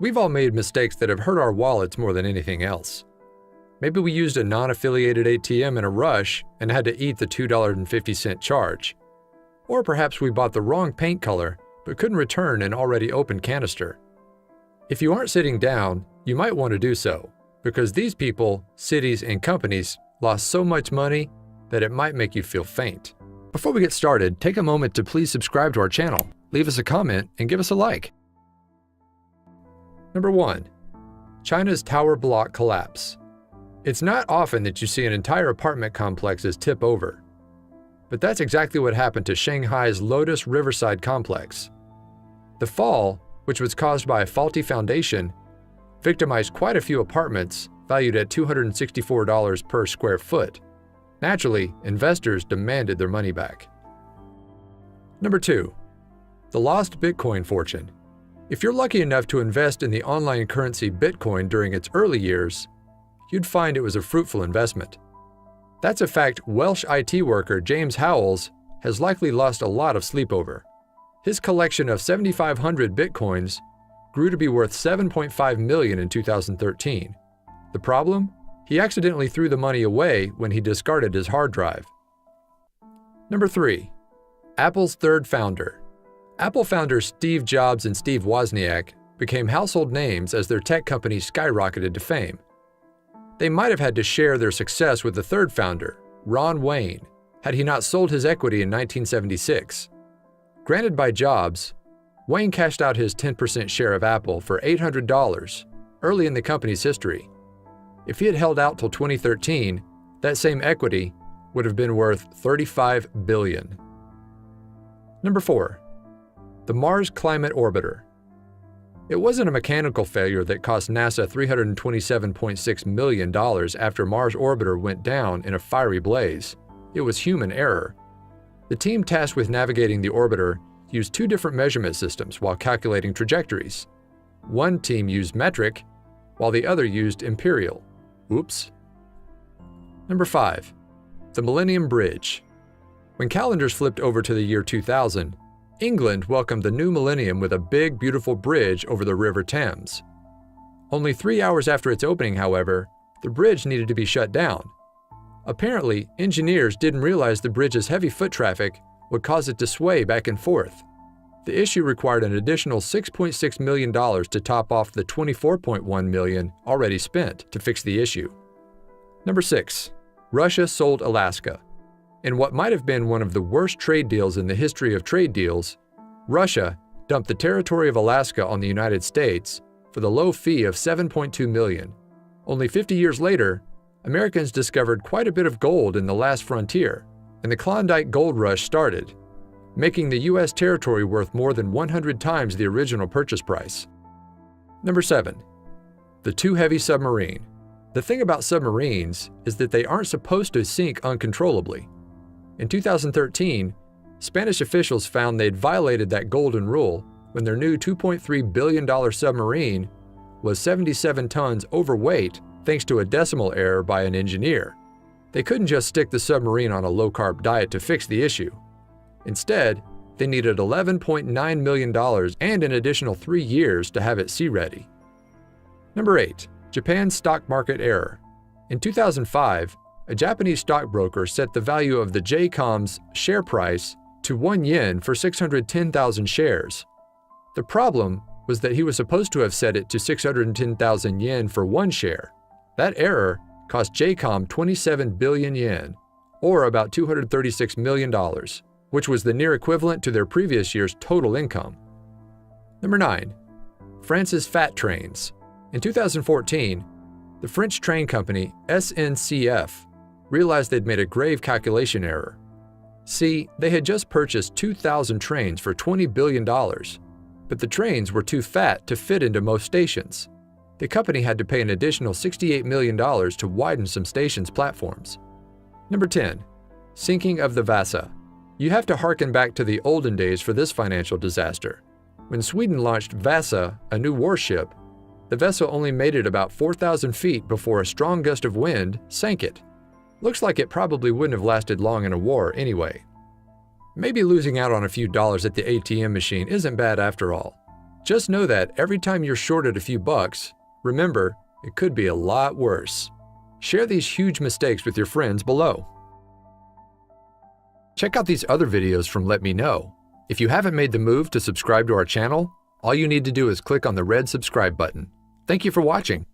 We've all made mistakes that have hurt our wallets more than anything else. Maybe we used a non-affiliated ATM in a rush and had to eat the $2.50 charge. Or perhaps we bought the wrong paint color but couldn't return an already open canister. If you aren't sitting down, you might want to do so, because these people, cities, and companies lost so much money that it might make you feel faint. Before we get started, take a moment to please subscribe to our channel, leave us a comment, and give us a like. Number 1. China's tower block collapse. It's not often that you see an entire apartment complexes tip over. But that's exactly what happened to Shanghai's Lotus Riverside complex. The fall, which was caused by a faulty foundation, victimized quite a few apartments valued at $264 per square foot. Naturally, investors demanded their money back. Number 2. The lost Bitcoin fortune. If you're lucky enough to invest in the online currency Bitcoin during its early years, you'd find it was a fruitful investment. That's a fact Welsh IT worker James Howells has likely lost a lot of sleep over. His collection of 7,500 Bitcoins grew to be worth $7.5 million in 2013. The problem? He accidentally threw the money away when he discarded his hard drive. Number 3. Apple's third founder. Apple founders Steve Jobs and Steve Wozniak became household names as their tech company skyrocketed to fame. They might have had to share their success with the third founder, Ron Wayne, had he not sold his equity in 1976. Granted by Jobs, Wayne cashed out his 10% share of Apple for $800 early in the company's history. If he had held out till 2013, that same equity would have been worth $35 billion. Number 4. The Mars Climate Orbiter. It wasn't a mechanical failure that cost NASA $327.6 million after Mars orbiter went down in a fiery blaze. It was human error. The team tasked with navigating the orbiter used 2 different measurement systems while calculating trajectories. One team used metric, while the other used imperial. Oops. Number 5. The Millennium Bridge. When calendars flipped over to the year 2000, England welcomed the new millennium with a big, beautiful bridge over the River Thames. Only 3 hours after its opening, however, the bridge needed to be shut down. Apparently, engineers didn't realize the bridge's heavy foot traffic would cause it to sway back and forth. The issue required an additional $6.6 million to top off the $24.1 million already spent to fix the issue. Number 6. Russia sold Alaska. In what might have been one of the worst trade deals in the history of trade deals, Russia dumped the territory of Alaska on the United States for the low fee of $7.2 million. Only 50 years later, Americans discovered quite a bit of gold in the last frontier, and the Klondike Gold Rush started, making the U.S. territory worth more than 100 times the original purchase price. Number 7. The Too Heavy Submarine. The thing about submarines is that they aren't supposed to sink uncontrollably. In 2013, Spanish officials found they'd violated that golden rule when their new $2.3 billion submarine was 77 tons overweight thanks to a decimal error by an engineer. They couldn't just stick the submarine on a low-carb diet to fix the issue. Instead, they needed $11.9 million and an additional 3 years to have it sea-ready. Number 8. Japan's stock market error. In 2005, a Japanese stockbroker set the value of the JCOM's share price to 1 yen for 610,000 shares. The problem was that he was supposed to have set it to 610,000 yen for 1 share. That error cost JCOM 27 billion yen, or about $236 million, which was the near equivalent to their previous year's total income. Number 9. France's fat trains. In 2014, the French train company SNCF realized they'd made a grave calculation error. See, they had just purchased 2,000 trains for $20 billion, but the trains were too fat to fit into most stations. The company had to pay an additional $68 million to widen some stations' platforms. Number 10. Sinking of the Vasa. You have to harken back to the olden days for this financial disaster. When Sweden launched Vasa, a new warship, the vessel only made it about 4,000 feet before a strong gust of wind sank it. Looks like it probably wouldn't have lasted long in a war anyway. Maybe losing out on a few dollars at the ATM machine isn't bad after all. Just know that every time you're shorted a few bucks, remember, it could be a lot worse. Share these huge mistakes with your friends below. Check out these other videos from Let Me Know. If you haven't made the move to subscribe to our channel, all you need to do is click on the red subscribe button. Thank you for watching.